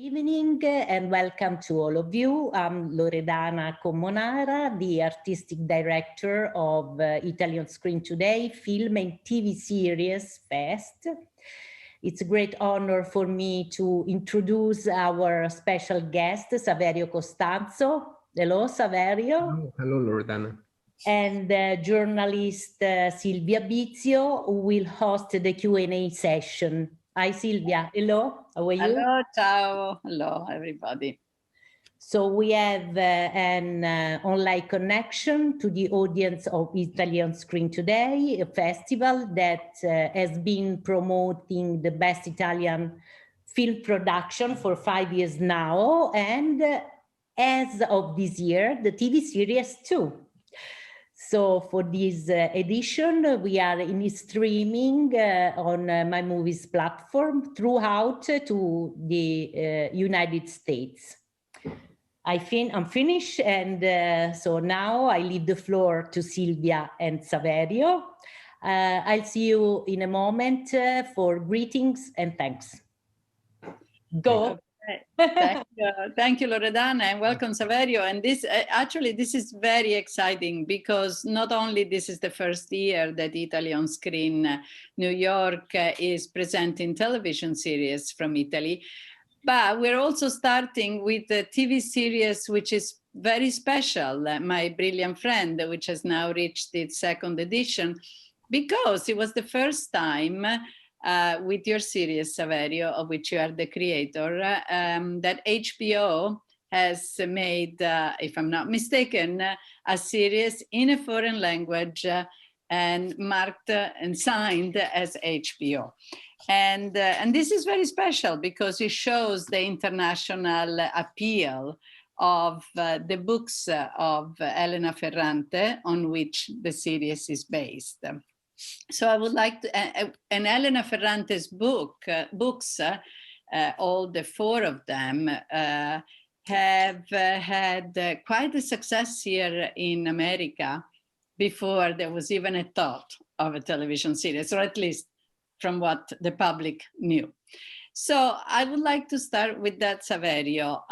Evening and welcome to all of you. I'm Loredana Commonara, the artistic director of Italian Screen Today Film and TV Series Fest. It's a great honor for me to introduce our special guest, Saverio Costanzo. Hello, Saverio. Hello, Loredana. And journalist Silvia Bizio, who will host the Q&A session. Hi, Silvia. Hello. How are you? Hello, ciao. Hello, everybody. So we have an online connection to the audience of Italian Screen Today, a festival that has been promoting the best Italian film production for 5 years now. And as of this year, the TV series too. So for this edition, we are in streaming on My Movies platform throughout to the United States. I'm finished, and so now I leave the floor to Silvia and Saverio. I'll see you in a moment for greetings and thanks. Go. Thank you, Loredana, and welcome, Saverio. And this this is very exciting because not only this is the first year that Italy on Screen New York is presenting television series from Italy, but we're also starting with a TV series which is very special, My Brilliant Friend, which has now reached its second edition, because it was the first time with your series, Saverio, of which you are the creator, that HBO has made, if I'm not mistaken, a series in a foreign language and marked and signed as HBO. And this is very special because it shows the international appeal of the books of Elena Ferrante, on which the series is based. So I would like to, and Elena Ferrante's books, all the four of them, have had quite a success here in America before there was even a thought of a television series, or at least from what the public knew. So I would like to start with that, Saverio.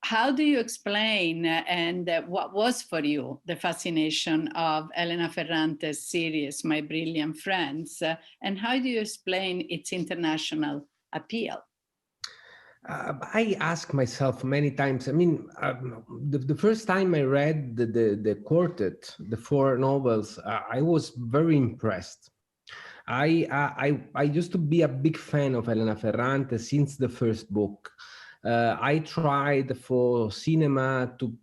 How do you explain and what was for you the fascination of Elena Ferrante's series, My Brilliant Friends, and how do you explain its international appeal? I ask myself many times, I mean, the first time I read the quartet, the four novels, I was very impressed. I used to be a big fan of Elena Ferrante since the first book. I tried for cinema to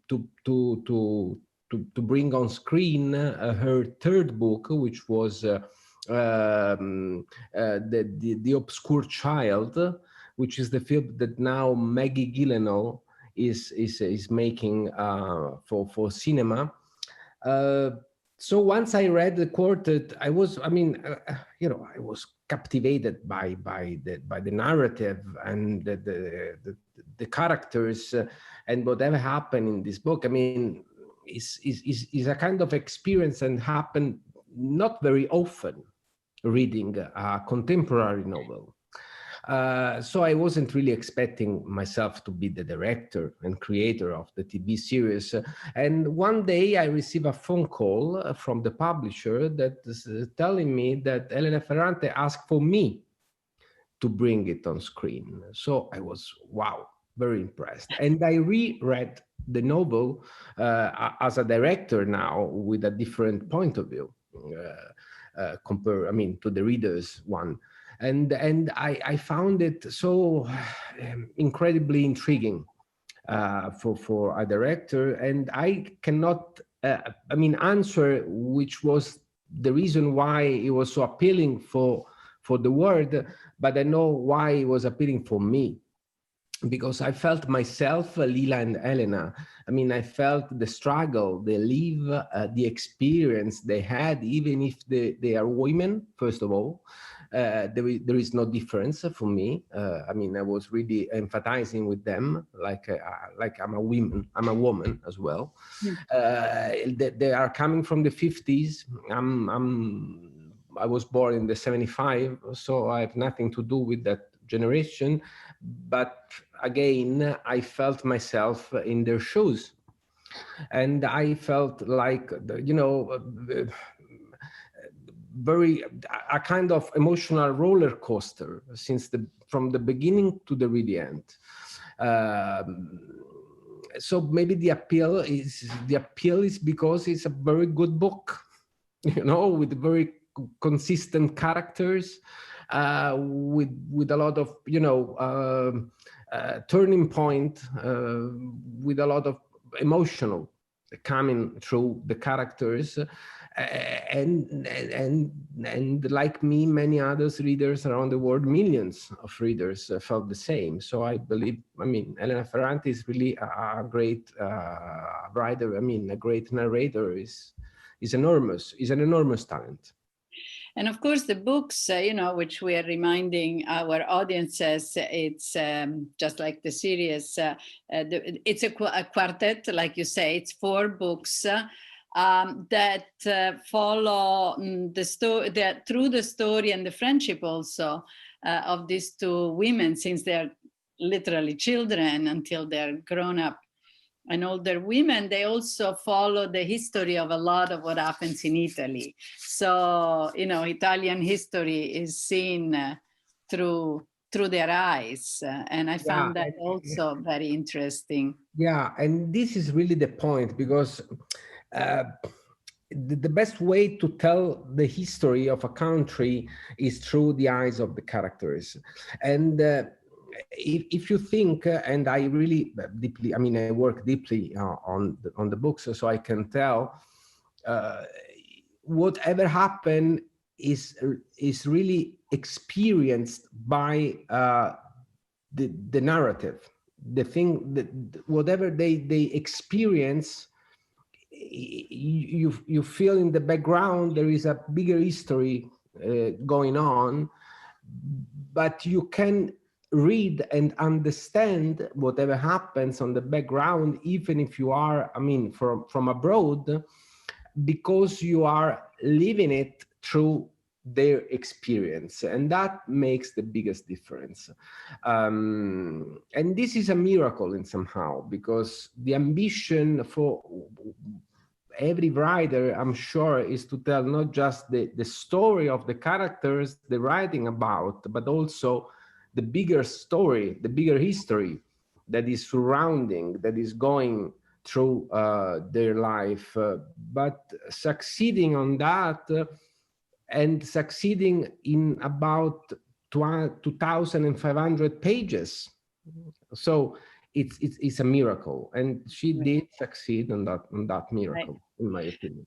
bring on screen her third book, which was the Obscure Child, which is the film that now Maggie Gyllenhaal is making for cinema. So once I read the quartet, I was captivated by the narrative and the characters and whatever happened in this book. I mean, is a kind of experience and happened not very often reading a contemporary novel. So I wasn't really expecting myself to be the director and creator of the TV series. And one day I received a phone call from the publisher that is telling me that Elena Ferrante asked for me to bring it on screen. So I was, wow, very impressed. And I reread the novel as a director now with a different point of view to the reader's one. And I found it so incredibly intriguing for a director, and I cannot answer which was the reason why it was so appealing for the world, but I know why it was appealing for me, because I felt myself, Lila and Elena. I mean, I felt the struggle they live, the experience they had, even if they are women, first of all. There is no difference for me. I mean, I was really emphasizing with them, like I'm a woman as well. They are coming from the 50s. I was born in the 75, so I have nothing to do with that generation, but again, I felt myself in their shoes, and I felt like, you know, very a kind of emotional roller coaster from the beginning to the really end. So maybe the appeal is because it's a very good book, you know, with very consistent characters, with a lot of, you know, turning point, with a lot of emotional coming through the characters, and like me, many others readers around the world, millions of readers felt the same. So I believe, I mean, Elena Ferrante is really a great writer. I mean, a great narrator. Is an enormous talent. And of course, the books, you know, which we are reminding our audiences, it's just like the series. It's a quartet, like you say. It's 4 books that follow the story, through the story and the friendship also of these 2 women, since they're literally children until they're grown up and older women. They also follow the history of a lot of what happens in Italy. So, you know, Italian history is seen through their eyes. And I found that also very interesting. Yeah, and this is really the point, because the best way to tell the history of a country is through the eyes of the characters. And if you think, and I really deeply, I mean, I work deeply on the books, so I can tell whatever happened is really experienced by the narrative. The thing that whatever they experience, you feel in the background there is a bigger history going on, but you can read and understand whatever happens on the background, even if you are, I mean, from abroad, because you are living it through their experience, and that makes the biggest difference. And this is a miracle in somehow, because the ambition for every writer, I'm sure, is to tell not just the story of the characters they're writing about, but also the bigger story, the bigger history that is surrounding, that is going through their life, but succeeding on that, and succeeding in about 2,500 pages. So it's a miracle, and she did succeed on that miracle, in my opinion.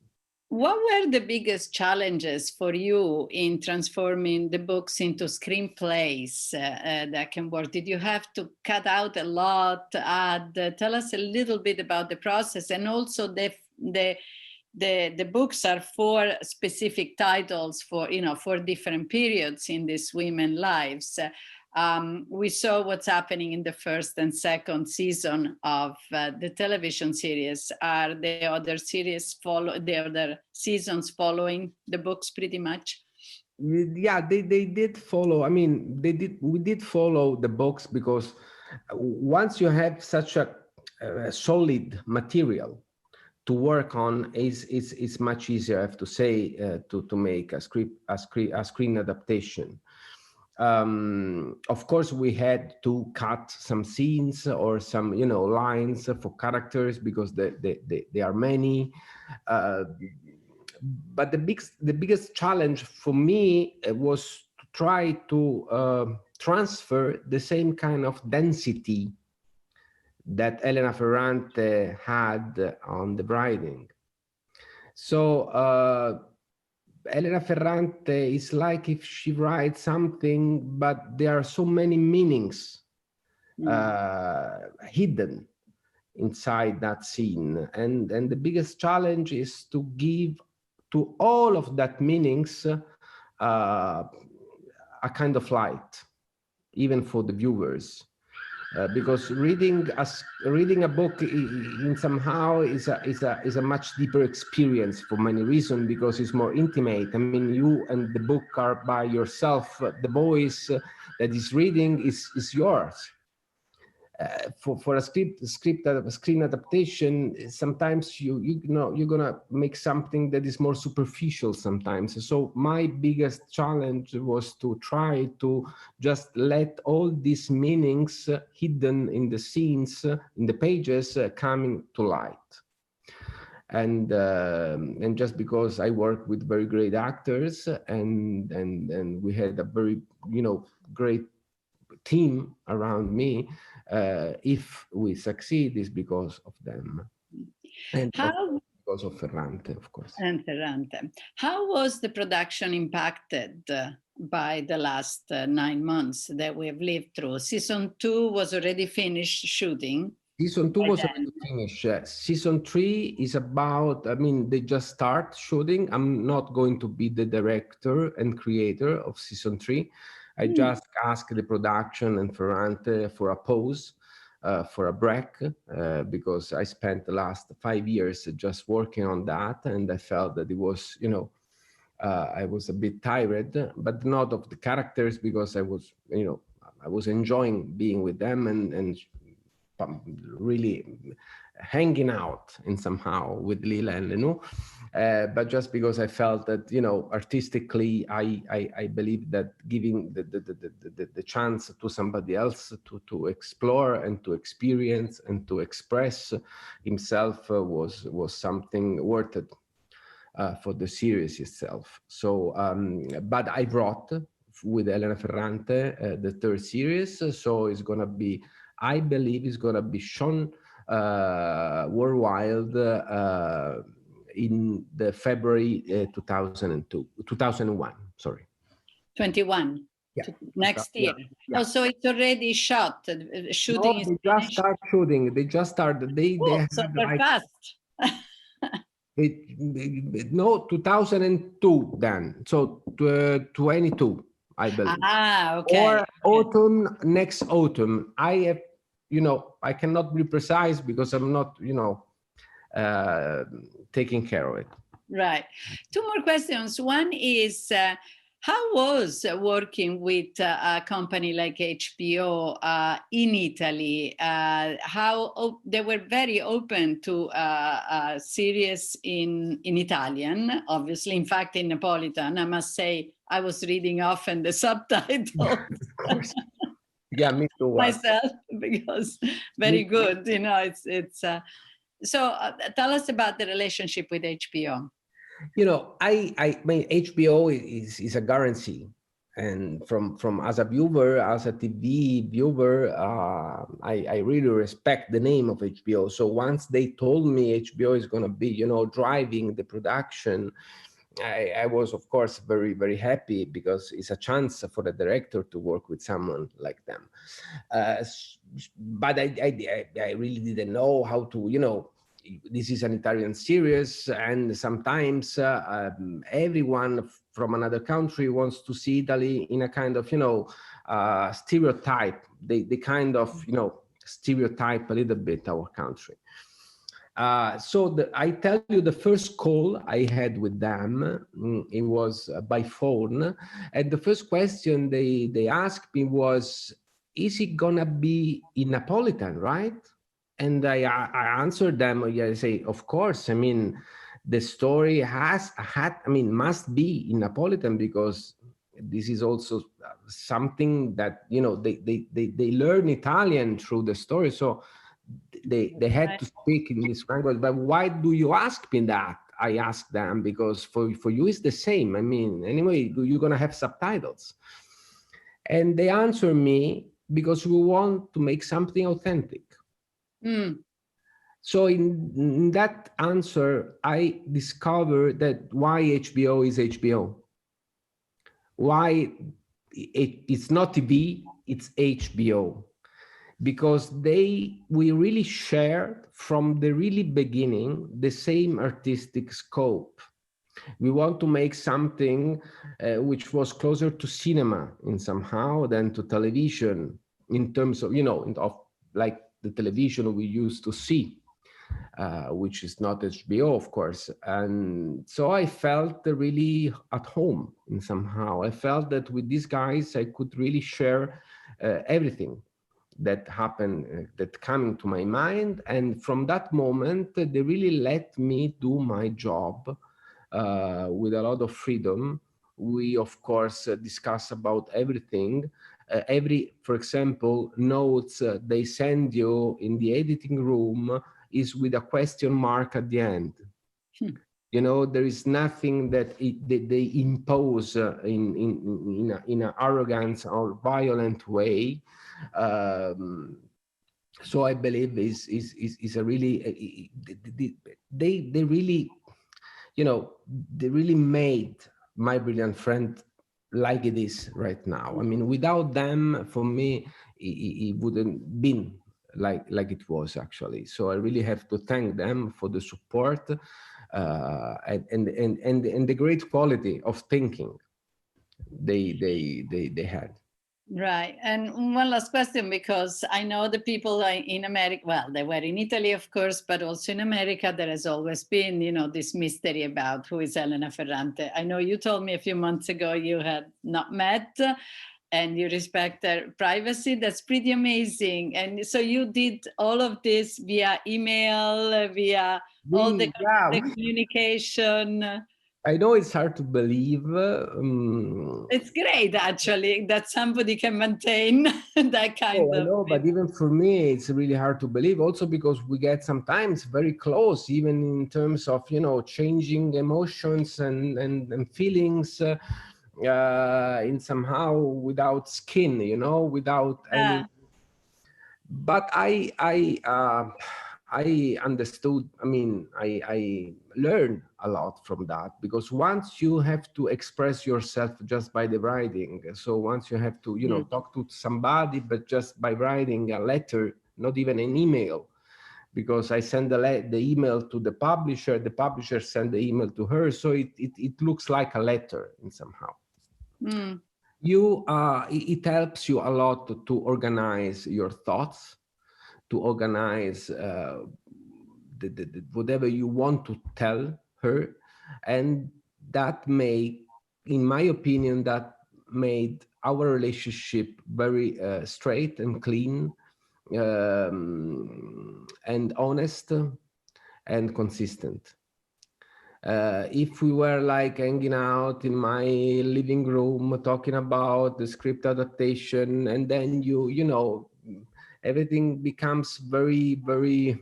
What were the biggest challenges for you in transforming the books into screenplays that can work? Did you have to cut out a lot, add? Tell us a little bit about the process, and also the books are 4 specific titles for, you know, 4 different periods in these women's lives. We saw what's happening in the 1st and 2nd season of the television series. Are the other seasons following the books pretty much? Yeah, they did follow. I mean, we did follow the books, because once you have such a solid material to work on, it's much easier, I have to say, to make a screen adaptation. Of course, we had to cut some scenes or some, you know, lines for characters, because they are many. But the biggest challenge for me was to try to transfer the same kind of density that Elena Ferrante had on the writing. So Elena Ferrante is like if she writes something, but there are so many meanings hidden inside that scene. And the biggest challenge is to give to all of that meanings a kind of light, even for the viewers. because reading a book in somehow is a much deeper experience for many reasons, because it's more intimate. I mean, you and the book are by yourself. The voice that is reading is yours. For a screen adaptation, sometimes you know you're gonna make something that is more superficial sometimes. So my biggest challenge was to try to just let all these meanings hidden in the scenes, in the pages, coming to light. And just because I work with very great actors, and we had a very, you know, great team around me, if we succeed is because of them, and because of Ferrante, of course. And Ferrante. How was the production impacted by the last 9 months that we have lived through? Season 2 was already finished shooting. Season 2 was already finished. Season 3 is about, I mean, they just start shooting. I'm not going to be the director and creator of season 3. I just asked the production and Ferrante for a pause, for a break, because I spent the last 5 years just working on that, and I felt that it was, you know, I was a bit tired, but not of the characters, because I was, you know, I was enjoying being with them and really hanging out in somehow with Lila and Lenu, but just because I felt that, you know, artistically, I believe that giving the chance to somebody else to explore and to experience and to express himself was something worth it for the series itself. So, but I brought with Elena Ferrante the 3rd series, so it's gonna be, I believe it's going to be shown worldwide in the February 2001, sorry. 21, yeah. Next year. Yeah. Oh, so it's already shot, shooting no, they just start shooting. They just started. They so they're like, fast. No, 2002 then, so 22. I believe. Okay. Or autumn, next autumn. I have, you know, I cannot be precise because I'm not, you know, taking care of it. Right. 2 more questions. One is, how was working with a company like HBO in Italy? How they were very open to series in Italian, obviously. In fact, in Neapolitan, I must say, I was reading often the subtitles. Yeah, of course. Yeah, me too. Myself, because very good, you know. It's so. Tell us about the relationship with HBO. You know, I mean, HBO is a guarantee, and from as a viewer, as a TV viewer, I really respect the name of HBO. So once they told me HBO is going to be, you know, driving the production, I was, of course, very, very happy, because it's a chance for the director to work with someone like them. But I really didn't know how to, you know, this is an Italian series, and sometimes everyone from another country wants to see Italy in a kind of, you know, stereotype. They kind of, you know, stereotype a little bit our country. So I tell you, the first call I had with them, it was by phone, and the first question they asked me was, "Is it gonna be in Napolitan, right?" And I answered them, yeah, I say, of course. I mean, the story must be in Napolitan, because this is also something that, you know, they learn Italian through the story. So they had to speak in this language. But why do you ask me that? I asked them, because for you it's the same. I mean, anyway, you're gonna have subtitles. And they answer me, because we want to make something authentic. So in that answer, I discovered that why HBO is HBO. Why it's not TV, it's HBO. Because we really shared from the really beginning the same artistic scope. We want to make something which was closer to cinema in somehow than to television, in terms of, you know, of like the television we used to see, which is not HBO, of course. And so I felt really at home in somehow. I felt that with these guys, I could really share everything that happened, that came to my mind. And from that moment, they really let me do my job with a lot of freedom. We, of course, discuss about everything. For example, notes they send you in the editing room is with a question mark at the end. You know, there is nothing that they impose in an arrogance or violent way. So I believe is a really they really, you know, they really made My Brilliant Friend like it is right now. I mean, without them, for me, it wouldn't been like it was actually. So I really have to thank them for the support and the great quality of thinking they had. Right. And one last question, because I know the people in America, well, they were in Italy, of course, but also in America, there has always been, you know, this mystery about who is Elena Ferrante. I know you told me a few months ago you had not met and you respect their privacy. That's pretty amazing. And so you did all of this via email, via all the communication. I know it's hard to believe. It's great, actually, that somebody can maintain that kind of. I know, but even for me, it's really hard to believe. Also because we get sometimes very close, even in terms of, you know, changing emotions and feelings in somehow without skin, you know, without any. But I understood. I mean, I learned a lot from that, because once you have to express yourself just by the writing, so once you have to, you know, talk to somebody, but just by writing a letter, not even an email, because I send the email to the publisher send the email to her, so it looks like a letter in somehow. It helps you a lot to organize your thoughts, to organize whatever you want to tell her, and that in my opinion, that made our relationship very straight and clean, and honest and consistent. If we were like hanging out in my living room talking about the script adaptation, and then you know, everything becomes very, very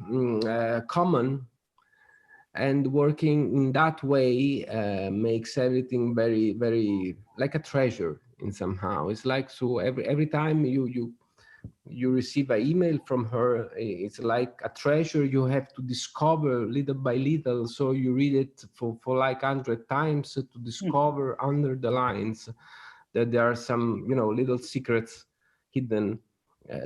common, and working in that way makes everything very, very like a treasure in somehow. It's like, so every time you receive an email from her, it's like a treasure you have to discover little by little. So you read it for like 100 times to discover under the lines that there are some, you know, little secrets hidden,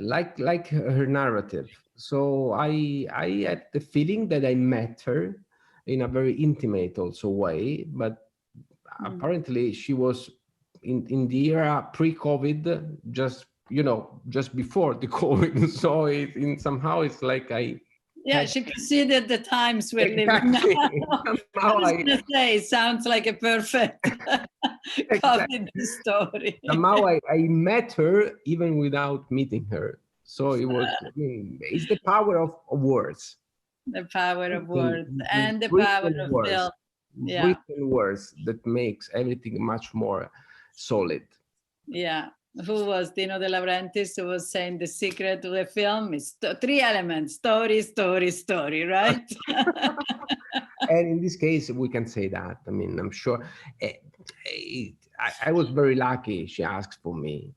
like her narrative. So I had the feeling that I met her in a very intimate also way, but apparently she was in the era pre-COVID, just, you know, just before the COVID. So somehow it's like she preceded the times we're living now. I was going to say, it sounds like a perfect COVID story. Somehow I met her even without meeting her. So it was, I mean, it's the power of words. The power of words and the power of film. Yeah. Written words that makes everything much more solid. Yeah. Who was Dino De Laurentiis, who was saying the secret to the film is three elements: story, story, story, right? And in this case, we can say that. I mean, I'm sure I was very lucky she asked for me,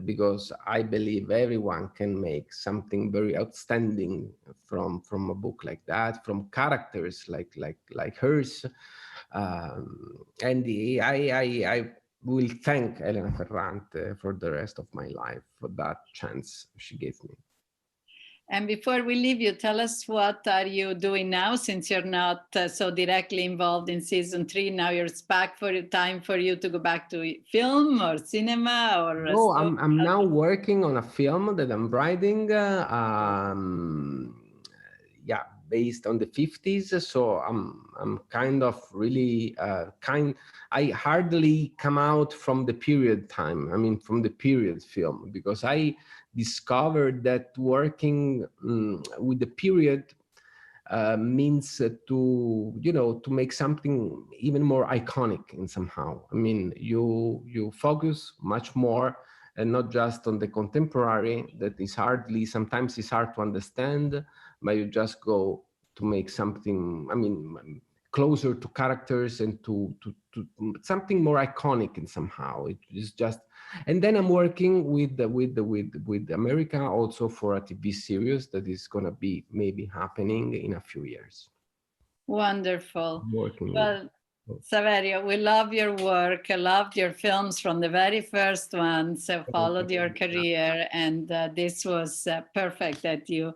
because I believe everyone can make something very outstanding from a book like that, from characters like hers. And I will thank Elena Ferrante for the rest of my life for that chance she gave me. And before we leave you, tell us what are you doing now, since you're not so directly involved in season 3. Now it's back for time for you to go back to film or cinema or. No, I'm now working on a film that I'm writing. Yeah, based on the 50s. So I'm kind of really I hardly come out from the period time. I mean, from the period film, because I discovered that working with the period means to, you know, to make something even more iconic in somehow. I mean, you focus much more, and not just on the contemporary that is sometimes it's hard to understand, but you just go to make something, I mean, closer to characters and to something more iconic in somehow. It is just, and then I'm working with America also for a TV series that is going to be maybe happening in a few years. Wonderful. Well, Saverio, we love your work. I loved your films from the very first one. So followed your career, and this was perfect that you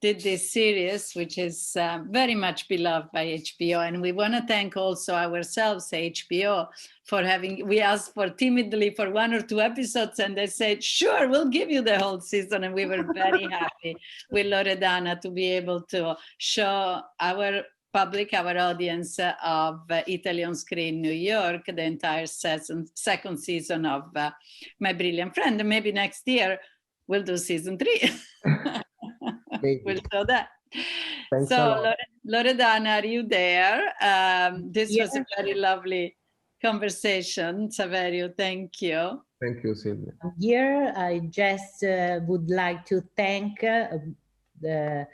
did this series, which is very much beloved by HBO. And we want to thank also ourselves, HBO, for we asked for timidly for 1 or 2 episodes, and they said, sure, we'll give you the whole season. And we were very happy with Loredana to be able to show our public, our audience of Italy on Screen New York, the entire second season of My Brilliant Friend. And maybe next year we'll do season 3. We'll show that. Thanks so Loredana, are you there? This was a very lovely conversation. Saverio, thank you. Thank you, Silvia. Here, I just would like to thank the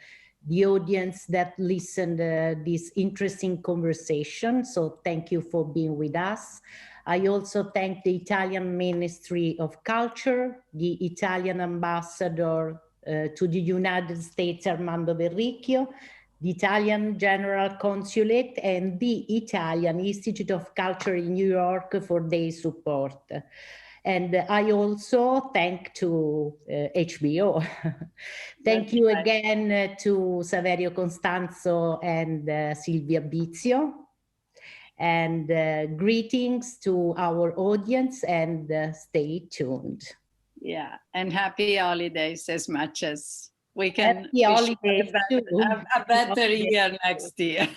audience that listened this interesting conversation. So thank you for being with us. I also thank the Italian Ministry of Culture, the Italian ambassador to the United States, Armando Verricchio, the Italian General Consulate, and the Italian Institute of Culture in New York for their support. And I also thank to HBO. Thank you again to Saverio Costanzo and Silvia Bizio. And greetings to our audience, and stay tuned. Yeah, and happy holidays as much as we can. Happy holidays a better year next year.